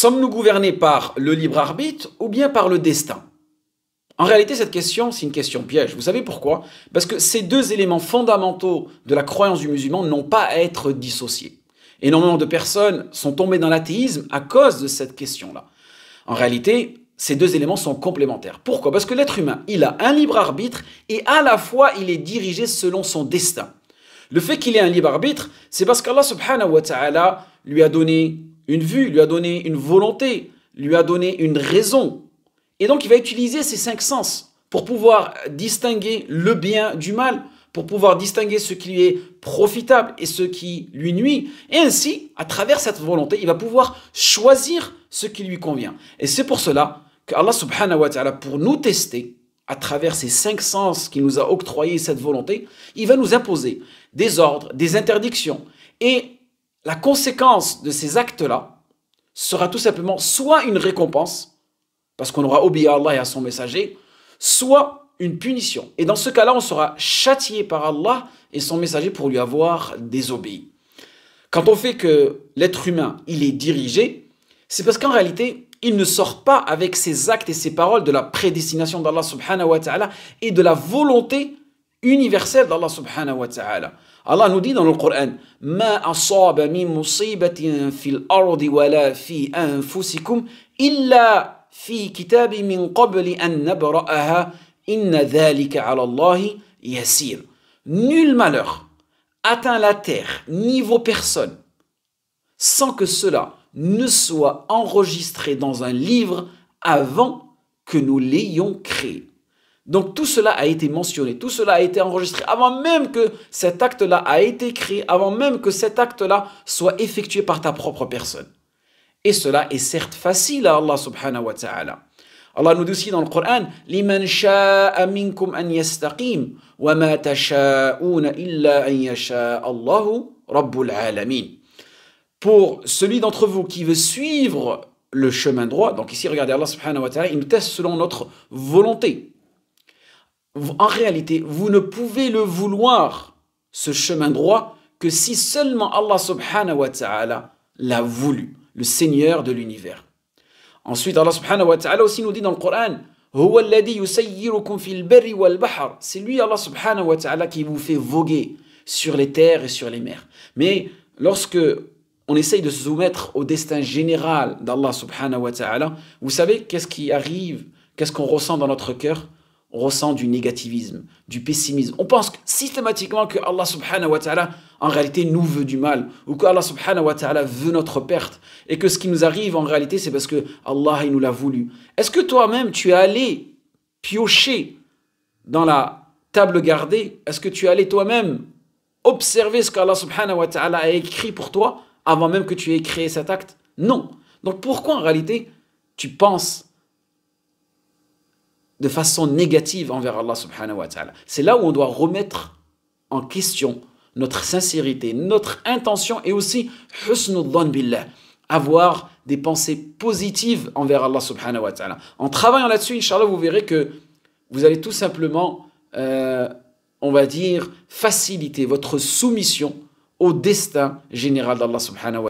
sommes-nous gouvernés par le libre arbitre ou bien par le destin? En réalité, cette question, c'est une question piège. Vous savez pourquoi? Parce que ces deux éléments fondamentaux de la croyance du musulman n'ont pas à être dissociés. Énormément de personnes sont tombées dans l'athéisme à cause de cette question-là. En réalité, ces deux éléments sont complémentaires. Pourquoi? Parce que l'être humain, il a un libre arbitre et à la fois, il est dirigé selon son destin. Le fait qu'il ait un libre arbitre, c'est parce qu'Allah subhanahu wa ta'ala lui a donné une vue, lui a donné une volonté, lui a donné une raison. Et donc, il va utiliser ses cinq sens pour pouvoir distinguer le bien du mal, pour pouvoir distinguer ce qui lui est profitable et ce qui lui nuit. Et ainsi, à travers cette volonté, il va pouvoir choisir ce qui lui convient. Et c'est pour cela qu'Allah subhanahu wa ta'ala, pour nous tester, à travers ces cinq sens qu'il nous a octroyé cette volonté, il va nous imposer des ordres, des interdictions. Et la conséquence de ces actes-là sera tout simplement soit une récompense, parce qu'on aura obéi à Allah et à son messager, soit une punition. Et dans ce cas-là, on sera châtié par Allah et son messager pour lui avoir désobéi. Quand on fait que l'être humain, il est dirigé, c'est parce qu'en réalité, il ne sort pas avec ses actes et ses paroles de la prédestination d'Allah subhanahu wa ta'ala et de la volonté universelle d'Allah subhanahu wa ta'ala. Allah nous dit dans le Coran, Ma asaba min musibatin fil ardi wala fi anfusikum illa fi kitabi min qabli an nabra'aha inna dhalika 'ala Allahi yasir. Nul malheur atteint la terre ni vos personnes sans que cela ne soit enregistré dans un livre avant que nous l'ayons créé. Donc tout cela a été mentionné, tout cela a été enregistré avant même que cet acte-là a été créé, avant même que cet acte-là soit effectué par ta propre personne. Et cela est certes facile à Allah subhanahu wa ta'ala. Allah nous dit aussi dans le Coran, Liman sha'a minkum an yastaqim wa ma tasha'una illa an yasha Allahu rabbul alamin. Pour celui d'entre vous qui veut suivre le chemin droit, donc ici regardez Allah subhanahu wa ta'ala, il nous teste selon notre volonté. En réalité, vous ne pouvez le vouloir, ce chemin droit, que si seulement Allah subhanahu wa ta'ala l'a voulu, le Seigneur de l'univers. Ensuite, Allah subhanahu wa ta'ala aussi nous dit dans le Coran, c'est lui, Allah subhanahu wa ta'ala, qui vous fait voguer sur les terres et sur les mers. Mais lorsque on essaye de se soumettre au destin général d'Allah subhanahu wa ta'ala, vous savez qu'est-ce qui arrive, qu'est-ce qu'on ressent dans notre cœur? On ressent du négativisme, du pessimisme. On pense systématiquement que Allah subhanahu wa ta'ala en réalité nous veut du mal, ou que Allah subhanahu wa ta'ala veut notre perte, et que ce qui nous arrive en réalité c'est parce que Allah il nous l'a voulu. Est-ce que toi-même tu es allé piocher dans la table gardée? Est-ce que tu es allé toi-même observer ce qu'Allah subhanahu wa ta'ala a écrit pour toi avant même que tu aies créé cet acte? Non. Donc pourquoi en réalité tu penses de façon négative envers Allah subhanahu wa ta'ala? C'est là où on doit remettre en question notre sincérité, notre intention et aussi husnul dhann billah, avoir des pensées positives envers Allah subhanahu wa ta'ala. En travaillant là-dessus, Inch'Allah, vous verrez que vous allez tout simplement, on va dire, faciliter votre soumission au destin général d'Allah subhanahu wa ta'ala.